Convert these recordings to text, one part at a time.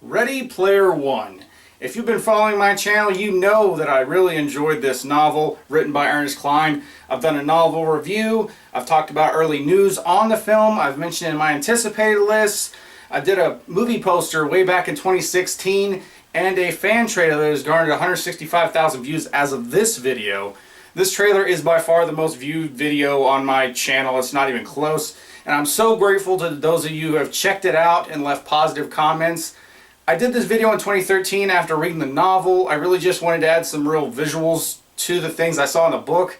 Ready Player One. If you've been following my channel, you know that I really enjoyed this novel written by Ernest Cline. I've done a novel review, I've talked about early news on the film, I've mentioned in my anticipated lists, I did a movie poster way back in 2016, and a fan trailer that has garnered 165,000 views as of this video. This trailer is by far the most viewed video on my channel, it's not even close, and I'm so grateful to those of you who have checked it out and left positive comments. I did this video in 2013 after reading the novel. I really just wanted to add some real visuals to the things I saw in the book.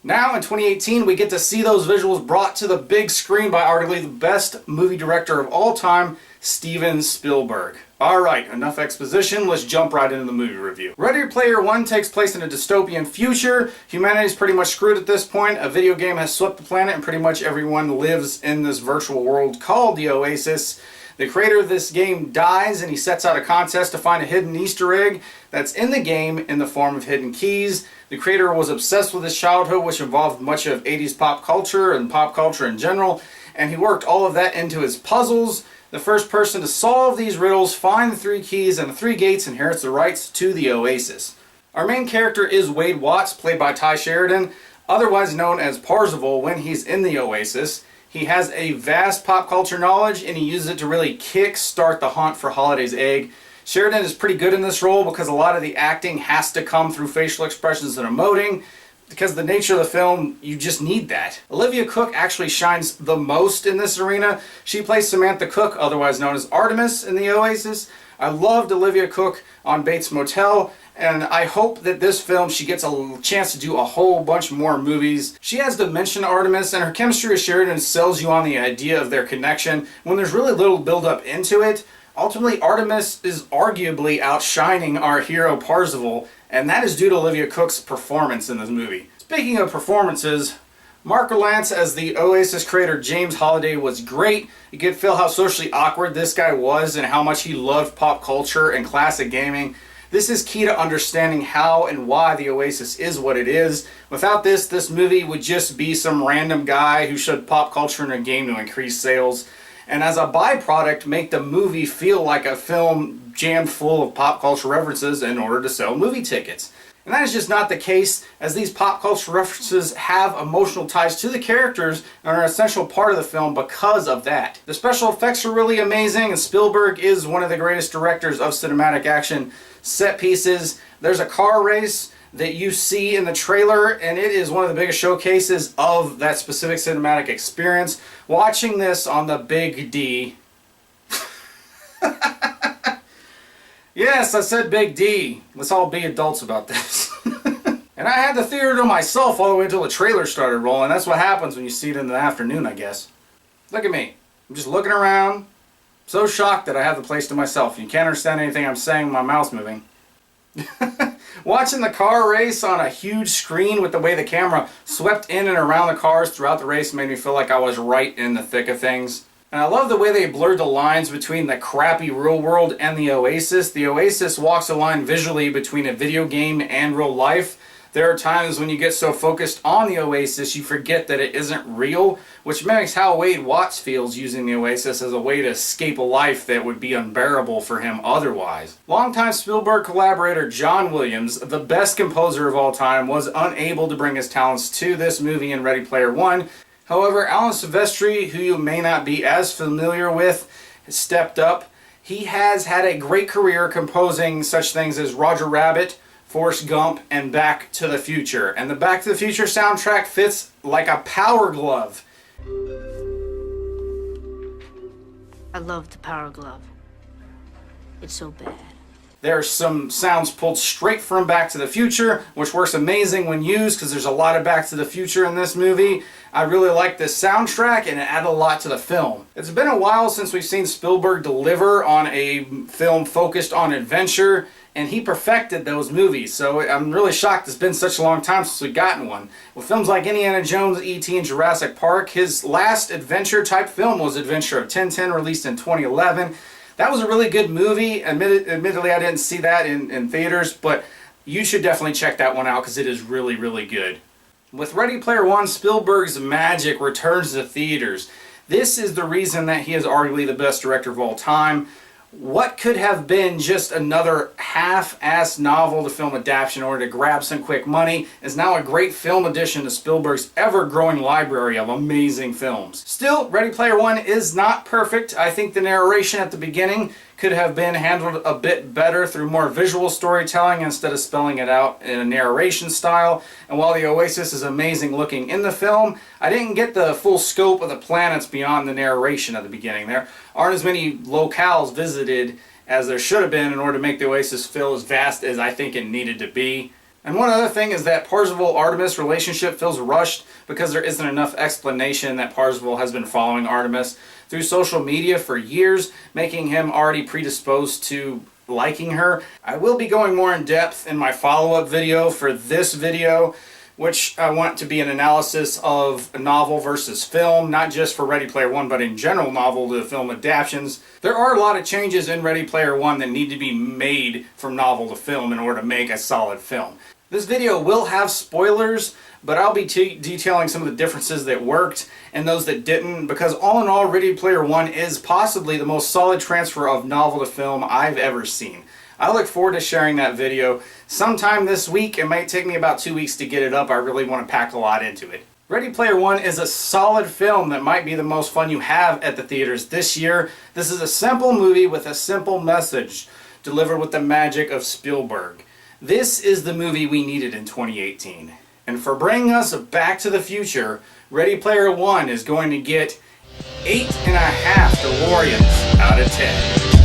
Now in 2018 we get to see those visuals brought to the big screen by arguably the best movie director of all time, Steven Spielberg. Alright, enough exposition, let's jump right into the movie review. Ready Player One takes place in a dystopian future. Humanity's pretty much screwed at this point. A video game has swept the planet and pretty much everyone lives in this virtual world called the Oasis. The creator of this game dies and he sets out a contest to find a hidden Easter egg that's in the game in the form of hidden keys. The creator was obsessed with his childhood, which involved much of 80s pop culture and pop culture in general, and he worked all of that into his puzzles. The first person to solve these riddles, find the 3 keys and the 3 gates, inherits the rights to the Oasis. Our main character is Wade Watts, played by Tye Sheridan, otherwise known as Parzival when he's in the Oasis. He has a vast pop culture knowledge and he uses it to really kick-start the hunt for Holiday's egg. Sheridan is pretty good in this role because a lot of the acting has to come through facial expressions and emoting. Because of the nature of the film, you just need that. Olivia Cooke actually shines the most in this arena. She plays Samantha Cooke, otherwise known as Artemis in the Oasis. I loved Olivia Cooke on Bates Motel, and I hope that this film she gets a chance to do a whole bunch more movies. She has to mention Artemis, and her chemistry with Sheridan sells you on the idea of their connection when there's really little build-up into it. Ultimately, Artemis is arguably outshining our hero Parzival, and that is due to Olivia Cooke's performance in this movie. Speaking of performances, Mark Rylance as the Oasis creator James Holiday was great. You could feel how socially awkward this guy was and how much he loved pop culture and classic gaming. This is key to understanding how and why the Oasis is what it is. Without this movie would just be some random guy who showed pop culture in a game to increase sales. And as a byproduct, make the movie feel like a film jammed full of pop culture references in order to sell movie tickets. And that is just not the case, as these pop culture references have emotional ties to the characters and are an essential part of the film because of that. The special effects are really amazing, and Spielberg is one of the greatest directors of cinematic action set pieces. There's a car race that you see in the trailer, and it is one of the biggest showcases of that specific cinematic experience. Watching this on the big D. Yes, I said big D. Let's all be adults about this. And I had the theater to myself all the way until the trailer started rolling. That's what happens when you see it in the afternoon, I guess. Look at me. I'm just looking around. So shocked that I have the place to myself. You can't understand anything I'm saying, my mouth's moving. Watching the car race on a huge screen with the way the camera swept in and around the cars throughout the race made me feel like I was right in the thick of things. And I love the way they blurred the lines between the crappy real world and the Oasis. The Oasis walks a line visually between a video game and real life. There are times when you get so focused on the Oasis you forget that it isn't real, which mimics how Wade Watts feels using the Oasis as a way to escape a life that would be unbearable for him otherwise. Longtime Spielberg collaborator John Williams, the best composer of all time, was unable to bring his talents to this movie in Ready Player One. However, Alan Silvestri, who you may not be as familiar with, has stepped up. He has had a great career composing such things as Roger Rabbit, Forrest Gump, and Back to the Future. And the Back to the Future soundtrack fits like a power glove. I love the power glove. It's so bad. There's some sounds pulled straight from Back to the Future, which works amazing when used because there's a lot of Back to the Future in this movie. I really like this soundtrack and it added a lot to the film. It's been a while since we've seen Spielberg deliver on a film focused on adventure, and he perfected those movies, so I'm really shocked it's been such a long time since we've gotten one. With films like Indiana Jones, E.T., and Jurassic Park, his last adventure-type film was Adventure of Tintin, released in 2011. That was a really good movie. Admittedly, I didn't see that in theaters, but you should definitely check that one out because it is really, really good. With Ready Player One, Spielberg's magic returns to theaters. This is the reason that he is arguably the best director of all time. what could have been just another half-assed novel to film adaptation in order to grab some quick money is now a great film addition to Spielberg's ever-growing library of amazing films. Still, Ready Player One is not perfect. I think the narration at the beginning could have been handled a bit better through more visual storytelling instead of spelling it out in a narration style. And while the Oasis is amazing looking in the film, I didn't get the full scope of the planets beyond the narration at the beginning. There aren't as many locales visited as there should have been in order to make the Oasis feel as vast as I think it needed to be. And one other thing is that Parzival-Artemis relationship feels rushed because there isn't enough explanation that Parzival has been following Artemis through social media for years, making him already predisposed to liking her. I will be going more in depth in my follow-up video for this video, which I want to be an analysis of a novel versus film, not just for Ready Player One, but in general novel to film adaptations. There are a lot of changes in Ready Player One that need to be made from novel to film in order to make a solid film. This video will have spoilers, but I'll be detailing some of the differences that worked and those that didn't, because all in all, Ready Player One is possibly the most solid transfer of novel to film I've ever seen. I look forward to sharing that video sometime this week. It might take me about 2 weeks to get it up. I really want to pack a lot into it. Ready Player One is a solid film that might be the most fun you have at the theaters this year. This is a simple movie with a simple message delivered with the magic of Spielberg. This is the movie we needed in 2018. And for bringing us back to the future, Ready Player One is going to get 8.5 DeLoreans out of 10.